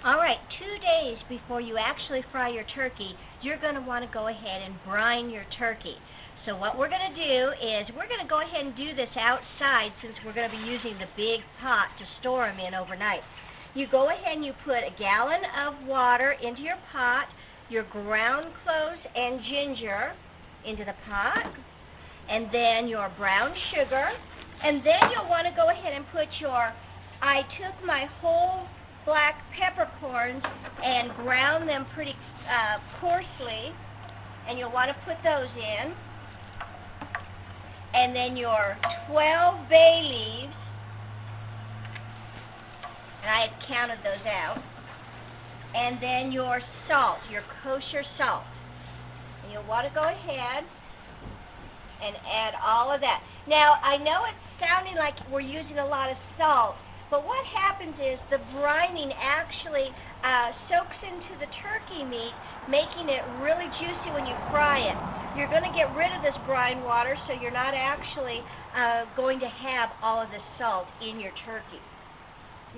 All right, 2 days before you actually fry your turkey, you're going to want to go ahead and brine your turkey. So what we're going to do is we're going to go ahead and do this outside since we're going to be using the big pot to store them in overnight. You go ahead and you put a gallon of water into your pot, your ground cloves and ginger into the pot, and then your brown sugar, and then you'll want to go ahead and put I took my whole black peppercorns and ground them pretty coarsely, and you'll want to put those in, and then your 12 bay leaves, and I had counted those out, and then your salt, your kosher salt. And you'll want to go ahead and add all of that. Now, I know it's sounding like we're using a lot of salt, but what happens is the brining actually soaks into the turkey meat, making it really juicy when you fry it. You're going to get rid of this brine water, so you're not actually going to have all of the salt in your turkey.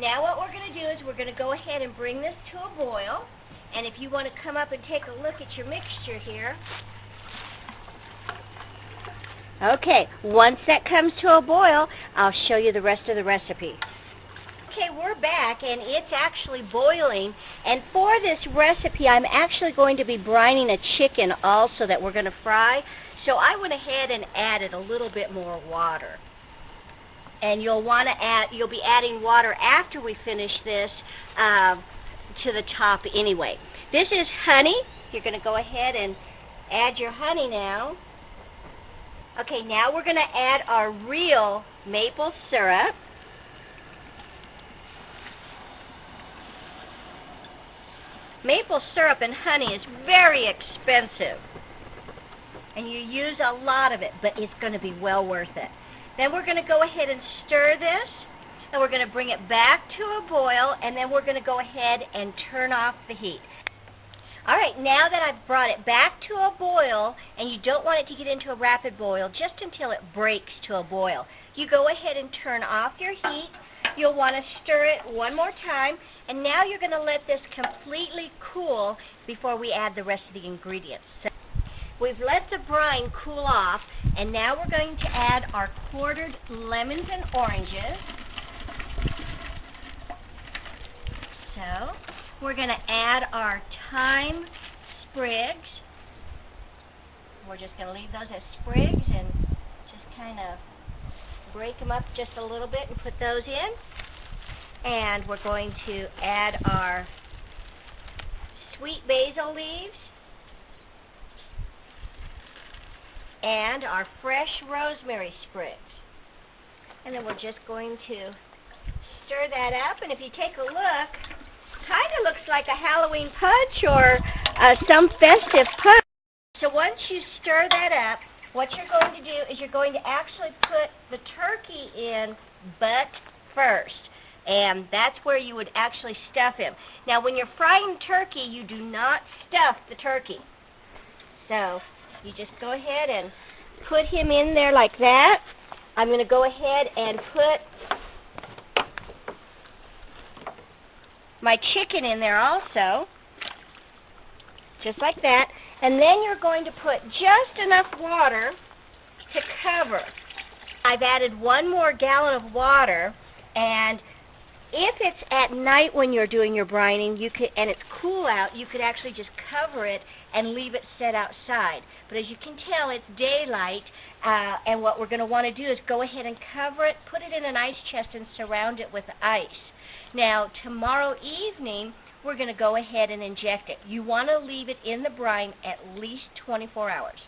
Now what we're going to do is we're going to go ahead and bring this to a boil, and if you want to come up and take a look at your mixture here. Okay, once that comes to a boil, I'll show you the rest of the recipe. Okay, we're back, and it's actually boiling, and for this recipe, I'm actually going to be brining a chicken also that we're going to fry, so I went ahead and added a little bit more water. And you'll be adding water after we finish this to the top anyway. This is honey. You're going to go ahead and add your honey now. Okay, now we're going to add our real maple syrup. Maple syrup and honey is very expensive, and you use a lot of it, but it's going to be well worth it. Then we're going to go ahead and stir this, and we're going to bring it back to a boil, and then we're going to go ahead and turn off the heat. All right, now that I've brought it back to a boil, and you don't want it to get into a rapid boil, just until it breaks to a boil, you go ahead and turn off your heat. You'll want to stir it one more time, and now you're going to let this completely cool before we add the rest of the ingredients. So we've let the brine cool off, and now we're going to add our quartered lemons and oranges. So we're going to add our thyme sprigs. We're just going to leave those as sprigs and just kind of break them up just a little bit and put those in. And we're going to add our sweet basil leaves and our fresh rosemary sprigs. And then we're just going to stir that up, and if you take a look, kind of looks like a Halloween punch or some festive punch. So once you stir that up, what you're going to do is you're going to actually put the turkey in butt first. And that's where you would actually stuff him. Now when you're frying turkey, you do not stuff the turkey. So you just go ahead and put him in there like that. I'm going to go ahead and put my chicken in there also, just like that. And then you're going to put just enough water to cover. I've added 1 more gallon of water, and if it's at night when you're doing your brining, and it's cool out, you could actually just cover it and leave it set outside. But as you can tell, it's daylight, and what we're going to want to do is go ahead and cover it, put it in an ice chest, and surround it with ice. Now, tomorrow evening, we're going to go ahead and inject it. You want to leave it in the brine at least 24 hours.